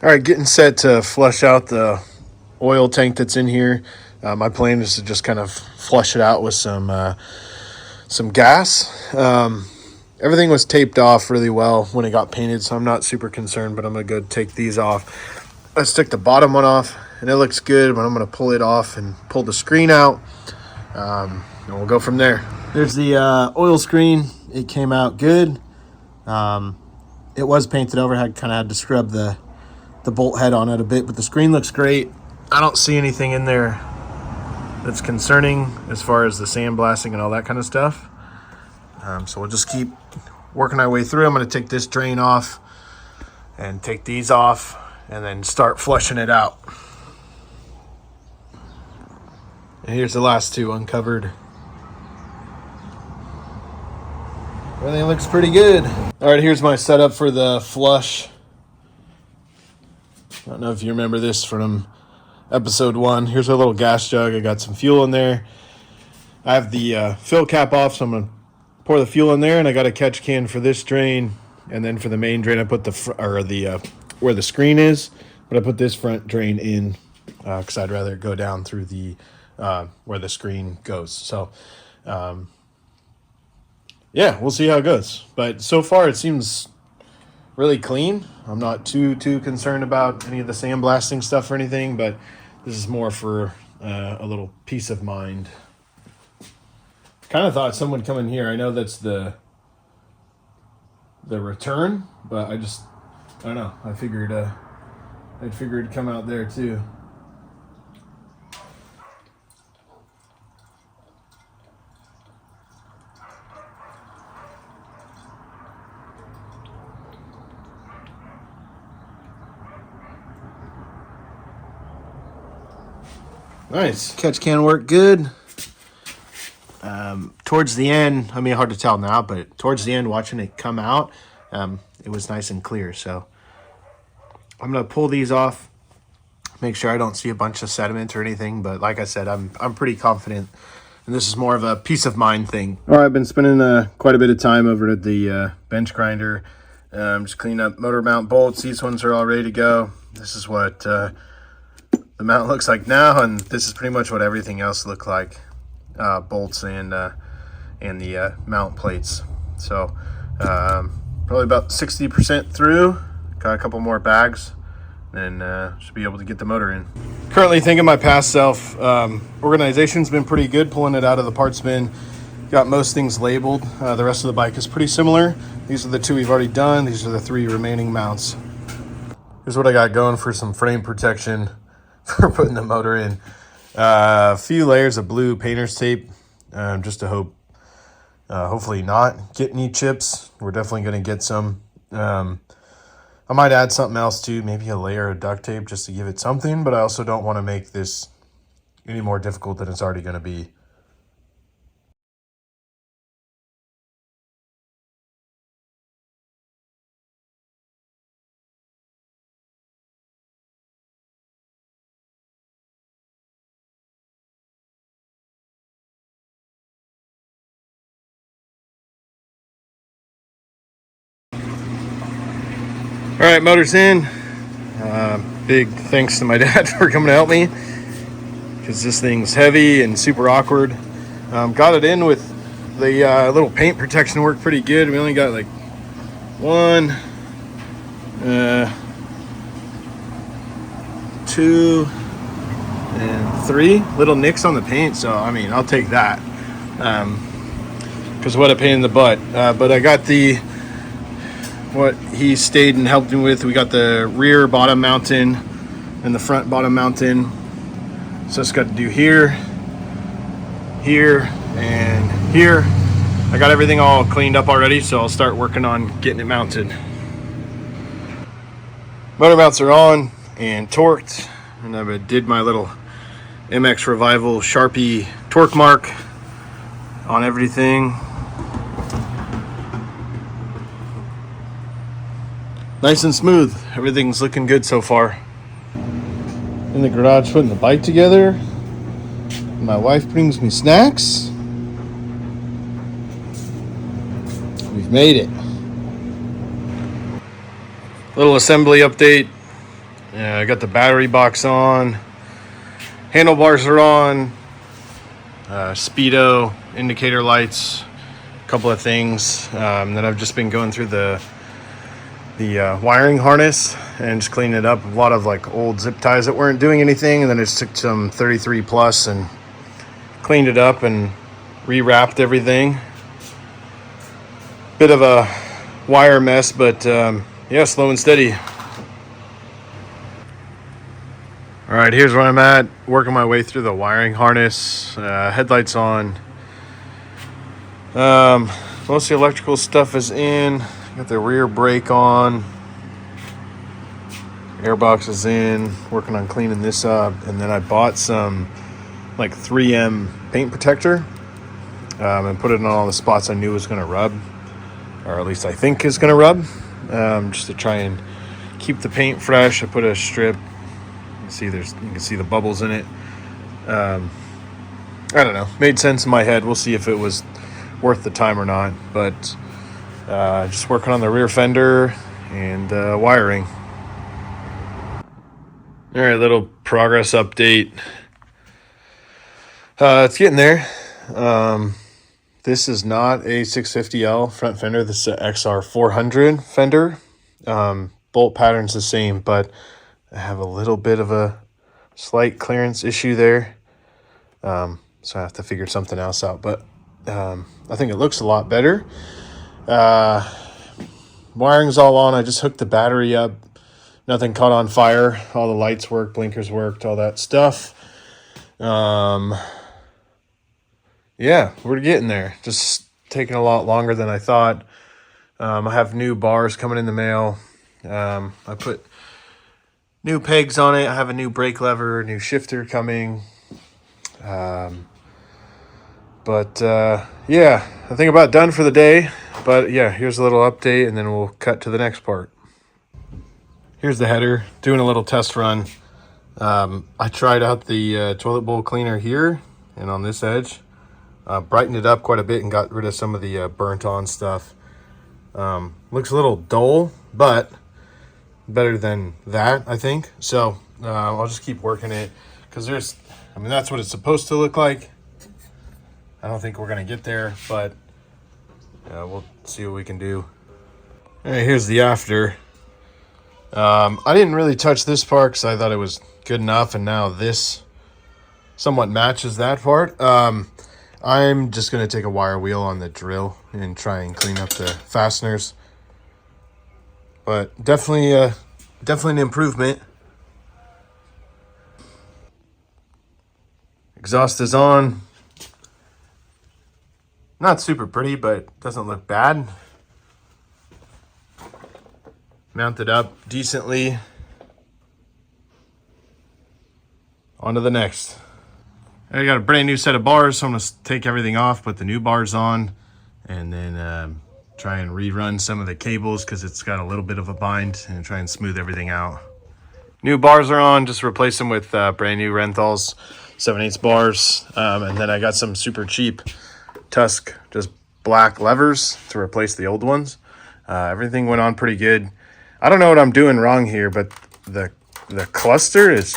All right, getting set to flush out the oil tank that's in here. My plan is to just kind of flush it out with some gas. Everything was taped off really well when it got painted, so I'm not super concerned, but I'm going to go take these off. Let's take the bottom one off, and it looks good, but I'm going to pull it off and pull the screen out, and we'll go from there. There's the oil screen. It came out good. It was painted over. I kind of had to scrub the bolt head on it a bit, but the screen looks great. I don't see anything in there that's concerning as far as the sandblasting and all that kind of stuff. So we'll just keep working our way through. I'm going to take this drain off and take these off and then start flushing it out. And here's the last two uncovered. Everything looks pretty good. All right, here's my setup for the flush. I don't know if you remember this from episode 1. Here's a little gas jug. I got some fuel in there. I have the fill cap off, so I'm going to pour the fuel in there, and I got a catch can for this drain, and then for the main drain, I put where the screen is, but I put this front drain in because I'd rather go down through the where the screen goes. So, yeah, we'll see how it goes. But so far, it seems really clean. I'm not too concerned about any of the sandblasting stuff or anything, but this is more for a little peace of mind. Kind of thought someone come in here. I know that's the return, but I don't know. I figured it'd come out there too. Nice. Catch can work good. Towards the end, I mean, hard to tell now, but towards the end, watching it come out, it was nice and clear. So I'm going to pull these off, make sure I don't see a bunch of sediment or anything. But like I said, I'm pretty confident, and this is more of a peace of mind thing. All right, I've been spending quite a bit of time over at the bench grinder. Just cleaning up motor mount bolts. These ones are all ready to go. This is what the mount looks like now, and this is pretty much what everything else looked like. Bolts and the mount plates. So probably about 60% through. Got a couple more bags, and should be able to get the motor in. Currently thinking my past self. Organization's been pretty good, pulling it out of the parts bin. Got most things labeled. The rest of the bike is pretty similar. These are the 2 we've already done. These are the 3 remaining mounts. Here's what I got going for some frame protection for putting the motor in. A few layers of blue painter's tape, just to hopefully not get any chips. We're definitely going to get some. I might add something else too, maybe a layer of duct tape just to give it something, but I also don't want to make this any more difficult than it's already going to be. All right, motor's in. Big thanks to my dad for coming to help me, because this thing's heavy and super awkward. Got it in with the little paint protection, worked pretty good. We only got like 1, 2, and 3 little nicks on the paint. So I mean, I'll take that, because what a pain in the butt. But I got what he stayed and helped me with. We got the rear bottom mount in and the front bottom mount in. So it's got to do here, here, and here. I got everything all cleaned up already, so I'll start working on getting it mounted. Motor mounts are on and torqued, and I did my little MX Revival Sharpie torque mark on everything. Nice and smooth. Everything's looking good so far. In the garage putting the bike together. My wife brings me snacks. We've made it. Little assembly update. Yeah, I got the battery box on. Handlebars are on. Speedo, indicator lights, a couple of things. Then I've just been going through the wiring harness and just cleaning it up. A lot of like old zip ties that weren't doing anything, and then I just took some 33 plus and cleaned it up and rewrapped everything. Bit of a wire mess, but yeah, slow and steady. All right, here's where I'm at, working my way through the wiring harness. Headlights on. Most of the electrical stuff is in. Got the rear brake on. Airbox is in. Working on cleaning this up. And then I bought some like 3M paint protector and put it on all the spots I knew was going to rub, or at least I think is going to rub, just to try and keep the paint fresh. I put a strip. You can see the bubbles in it. I don't know. Made sense in my head. We'll see if it was worth the time or not. But just working on the rear fender and wiring. All right, little progress update. It's getting there. This is not a 650L front fender. This is an XR400 fender. Bolt pattern's the same, but I have a little bit of a slight clearance issue there. So I have to figure something else out. But I think it looks a lot better. Wiring's all on. I just hooked the battery up. Nothing caught on fire. All the lights worked, blinkers worked, all that stuff. Yeah, we're getting there. Just taking a lot longer than I thought. I have new bars coming in the mail. I put new pegs on it. I have a new brake lever, new shifter coming. Yeah, I think about done for the day. But yeah, here's a little update, and then we'll cut to the next part. Here's the header, doing a little test run. I tried out the toilet bowl cleaner here and on this edge. Brightened it up quite a bit and got rid of some of the burnt on stuff. Looks a little dull, but better than that, I think. So I'll just keep working it, because that's what it's supposed to look like. I don't think we're gonna get there, but we'll see what we can do. All right, here's the after. I didn't really touch this part because I thought it was good enough, and now this somewhat matches that part. I'm just going to take a wire wheel on the drill and try and clean up the fasteners. But definitely an improvement. Exhaust is on. Not super pretty, but doesn't look bad. Mounted up decently. On to the next. I got a brand new set of bars, so I'm going to take everything off, put the new bars on, and then try and rerun some of the cables because it's got a little bit of a bind, and try and smooth everything out. New bars are on, just replace them with brand new Renthals 7/8 bars. And then I got some super cheap Tusk, just black levers to replace the old ones. Everything went on pretty good. I don't know what I'm doing wrong here, but the cluster is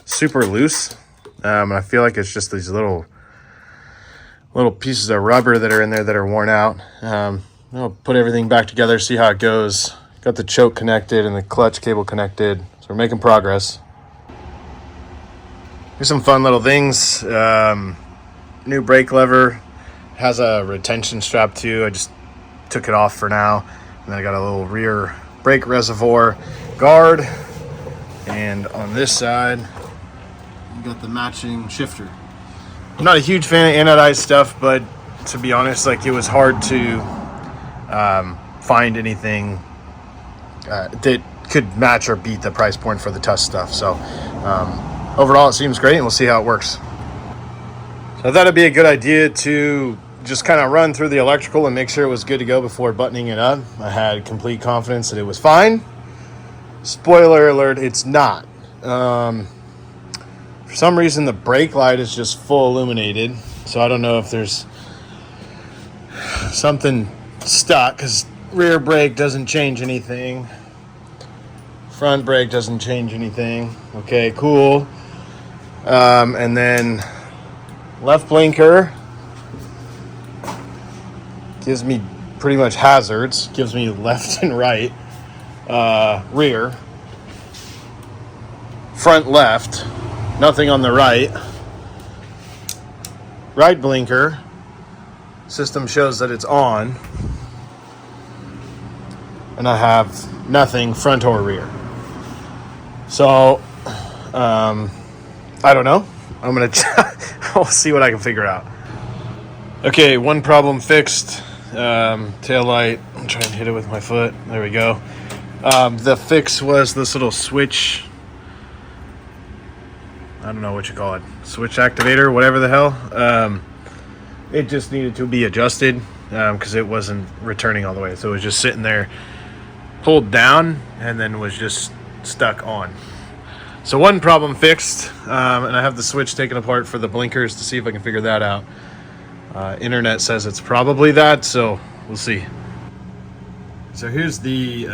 super loose. And I feel like it's just these little pieces of rubber that are in there that are worn out. I'll put everything back together, see how it goes. Got the choke connected and the clutch cable connected, so we're making progress. Here's some fun little things. New brake lever, has a retention strap too. I just took it off for now. And then I got a little rear brake reservoir guard. And on this side, got the matching shifter. I'm not a huge fan of anodized stuff, but to be honest, like, it was hard to find anything that could match or beat the price point for the Tusk stuff. So overall, it seems great, and we'll see how it works. So I thought it'd be a good idea to just kind of run through the electrical and make sure it was good to go before buttoning it up. I had complete confidence that it was fine. Spoiler alert, it's not. For some reason, the brake light is just full illuminated, so I don't know if there's something stuck, because rear brake doesn't change anything. Front brake doesn't change anything. Okay, cool. And then left blinker gives me pretty much hazards. Gives me left and right. Rear. Front left. Nothing on the right. Right blinker. System shows that it's on. And I have nothing front or rear. So, I don't know. I'm going to I'll see what I can figure out. Okay, one problem fixed. Tail light. I'm trying to hit it with my foot. There we go. The fix was this little switch. I don't know what you call it. Switch activator, whatever the hell. It just needed to be adjusted because it wasn't returning all the way. So it was just sitting there, pulled down, and then was just stuck on. So one problem fixed, and I have the switch taken apart for the blinkers to see if I can figure that out. Internet says it's probably that, so we'll see. So here's the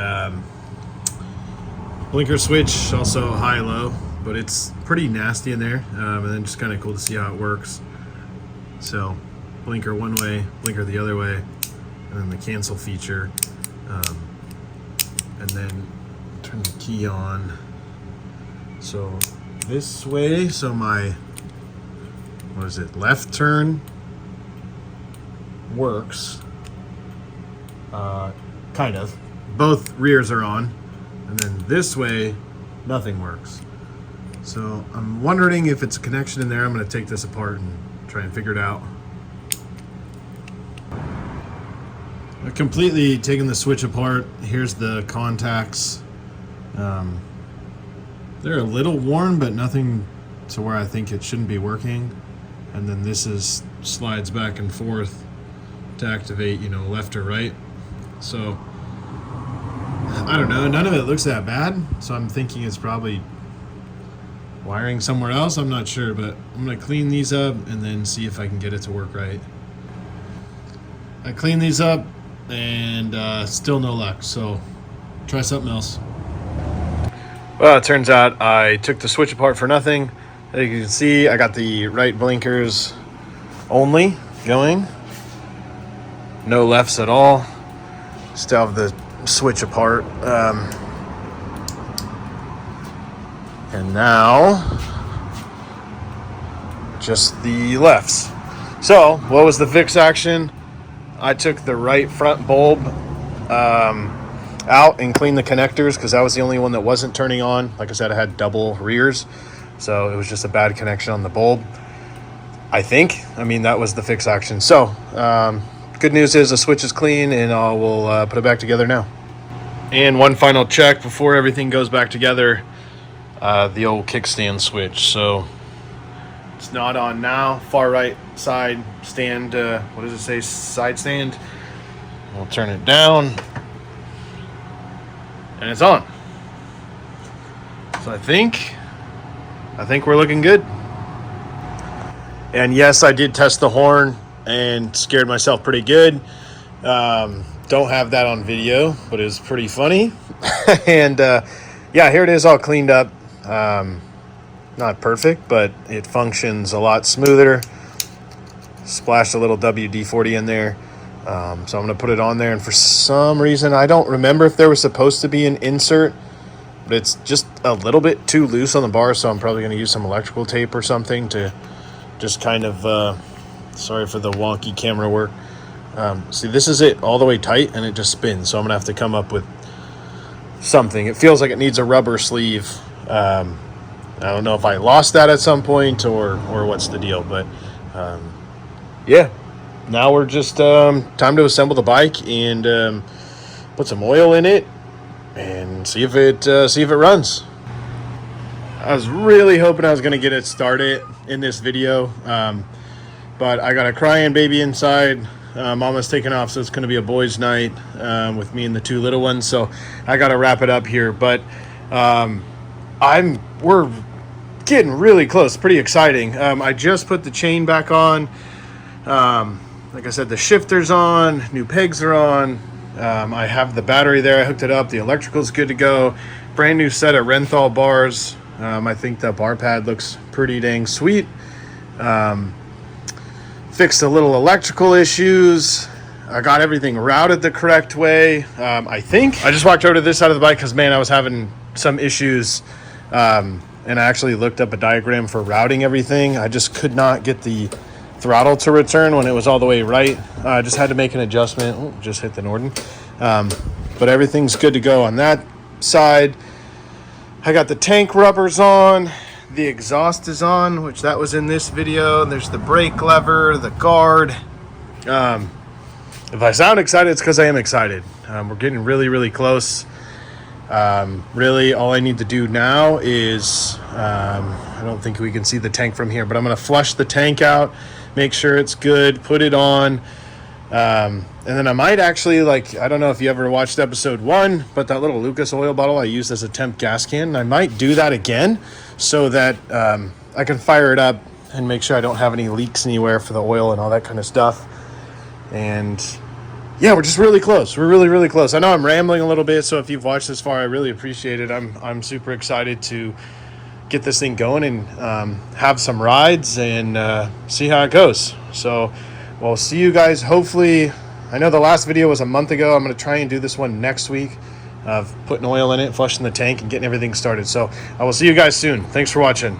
blinker switch, also high-low, but it's pretty nasty in there, and then just kind of cool to see how it works. So blinker one way, blinker the other way, and then the cancel feature, and then turn the key on. So this way, so my, what is it, left turn works, kind of. Both rears are on, and then this way, nothing works. So I'm wondering if it's a connection in there. I'm going to take this apart and try and figure it out. I've completely taken the switch apart. Here's the contacts. They're a little worn, but nothing to where I think it shouldn't be working. And then this is slides back and forth to activate, you know, left or right. So I don't know. None of it looks that bad. So I'm thinking it's probably wiring somewhere else. I'm not sure, but I'm gonna clean these up and then see if I can get it to work right. I cleaned these up and still no luck. So try something else. Well, it turns out I took the switch apart for nothing. As you can see, I got the right blinkers only going. No lefts at all. Still have the switch apart. And now, just the lefts. So, what was the fix action? I took the right front bulb out and cleaned the connectors because that was the only one that wasn't turning on. Like I said, I had double rears, so it was just a bad connection on the bulb, I think. I mean, that was the fix action. So good news is the switch is clean, and I will put it back together now. And one final check before everything goes back together, the old kickstand switch. So it's not on now. Far right side stand, what does it say, side stand. We'll turn it down, and it's on. So I think we're looking good. And yes, I did test the horn and scared myself pretty good. Don't have that on video, but it was pretty funny. And yeah, here it is all cleaned up. Not perfect, but it functions a lot smoother. Splashed a little WD-40 in there. So I'm going to put it on there, and for some reason, I don't remember if there was supposed to be an insert, but it's just a little bit too loose on the bar, so I'm probably going to use some electrical tape or something to just kind of, sorry for the wonky camera work. See, this is it all the way tight, and it just spins, so I'm going to have to come up with something. It feels like it needs a rubber sleeve. I don't know if I lost that at some point or what's the deal, but yeah. Now we're just time to assemble the bike and put some oil in it and see if it runs. I was really hoping I was going to get it started in this video, but I got a crying baby inside. Mama's taking off, so it's going to be a boys' night with me and the two little ones. So I got to wrap it up here, but we're getting really close. Pretty exciting. I just put the chain back on. Like I said, the shifter's on, new pegs are on. I have the battery there. I hooked it up. The electrical's good to go. brand new set of Renthal bars. I think the bar pad looks pretty dang sweet. Fixed a little electrical issues. I got everything routed the correct way. I think I just walked over to this side of the bike because, man, I was having some issues. And I actually looked up a diagram for routing everything. I just could not get the throttle to return when it was all the way right. I just had to make an adjustment. Oh, just hit the Norden. But everything's good to go on that side. I got the tank rubbers on. The exhaust is on, which that was in this video. There's the brake lever, the guard. If I sound excited, it's because I am excited. We're getting really, really close. Really, all I need to do now is, I don't think we can see the tank from here, but I'm going to flush the tank out, make sure it's good, put it on. And then I might actually, like, I don't know if you ever watched episode 1, but that little Lucas oil bottle I used as a temp gas can, I might do that again so that I can fire it up and make sure I don't have any leaks anywhere for the oil and all that kind of stuff. And yeah, we're just really close. We're really, really close. I know I'm rambling a little bit, so if you've watched this far, I really appreciate it. I'm super excited to get this thing going and have some rides and see how it goes. So we'll see you guys hopefully. I know the last video was a month ago. I'm going to try and do this one next week of putting oil in it, flushing the tank, and getting everything started. So I will see you guys soon. Thanks for watching.